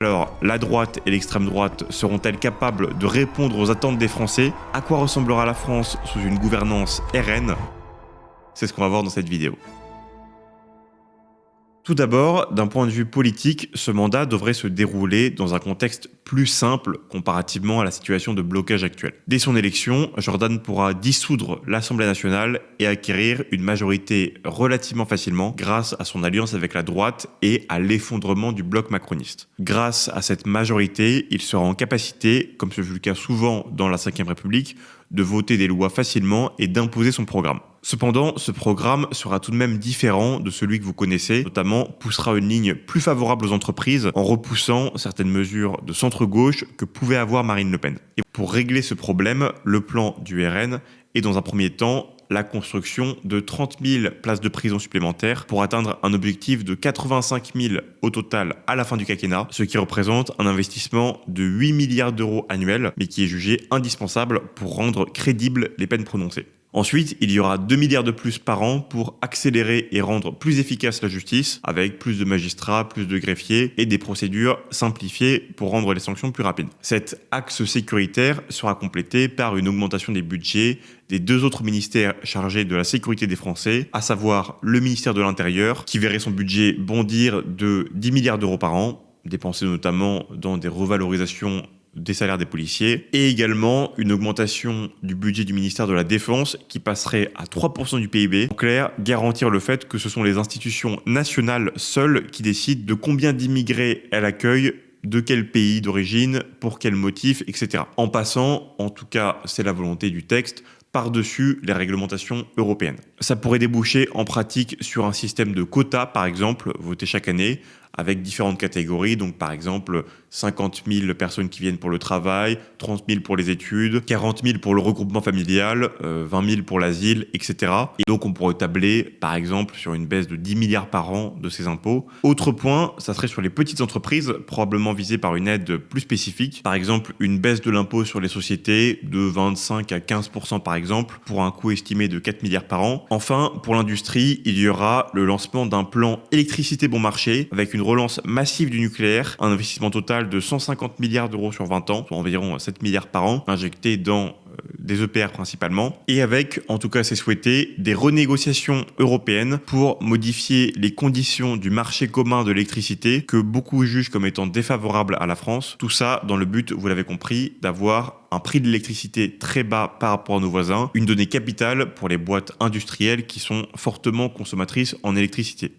Alors, la droite et l'extrême droite seront-elles capables de répondre aux attentes des Français? À quoi ressemblera la France sous une gouvernance RN? C'est ce qu'on va voir dans cette vidéo. Tout d'abord, d'un point de vue politique, ce mandat devrait se dérouler dans un contexte plus simple comparativement à la situation de blocage actuelle. Dès son élection, Jordan pourra dissoudre l'Assemblée nationale et acquérir une majorité relativement facilement grâce à son alliance avec la droite et à l'effondrement du bloc macroniste. Grâce à cette majorité, il sera en capacité, comme ce fut le cas souvent dans la Ve République, de voter des lois facilement et d'imposer son programme. Cependant, ce programme sera tout de même différent de celui que vous connaissez, notamment poussera une ligne plus favorable aux entreprises en repoussant certaines mesures de centre-gauche que pouvait avoir Marine Le Pen. Et pour régler ce problème, le plan du RN est dans un premier temps la construction de 30 000 places de prison supplémentaires pour atteindre un objectif de 85 000 au total à la fin du quinquennat, ce qui représente un investissement de 8 milliards d'euros annuels, mais qui est jugé indispensable pour rendre crédibles les peines prononcées. Ensuite, il y aura 2 milliards de plus par an pour accélérer et rendre plus efficace la justice, avec plus de magistrats, plus de greffiers et des procédures simplifiées pour rendre les sanctions plus rapides. Cet axe sécuritaire sera complété par une augmentation des budgets des deux autres ministères chargés de la sécurité des Français, à savoir le ministère de l'Intérieur, qui verrait son budget bondir de 10 milliards d'euros par an, dépensés notamment dans des revalorisations des salaires des policiers, et également une augmentation du budget du ministère de la Défense qui passerait à 3% du PIB. En clair, garantir le fait que ce sont les institutions nationales seules qui décident de combien d'immigrés elles accueillent, de quel pays d'origine, pour quel motif, etc. En passant, en tout cas c'est la volonté du texte, par-dessus les réglementations européennes. Ça pourrait déboucher en pratique sur un système de quotas, par exemple, voté chaque année, avec différentes catégories, donc par exemple 50 000 personnes qui viennent pour le travail, 30 000 pour les études, 40 000 pour le regroupement familial, 20 000 pour l'asile, etc. Et donc on pourrait tabler par exemple sur une baisse de 10 milliards par an de ces impôts. Autre point, ça serait sur les petites entreprises, probablement visées par une aide plus spécifique. Par exemple, une baisse de l'impôt sur les sociétés de 25 à 15% par exemple, pour un coût estimé de 4 milliards par an. Enfin, pour l'industrie, il y aura le lancement d'un plan électricité bon marché, avec une relance massive du nucléaire, un investissement total de 150 milliards d'euros sur 20 ans, soit environ 7 milliards par an, injectés dans des EPR principalement, et avec, en tout cas c'est souhaité, des renégociations européennes pour modifier les conditions du marché commun de l'électricité que beaucoup jugent comme étant défavorables à la France. Tout ça dans le but, vous l'avez compris, d'avoir un prix de l'électricité très bas par rapport à nos voisins, une donnée capitale pour les boîtes industrielles qui sont fortement consommatrices en électricité.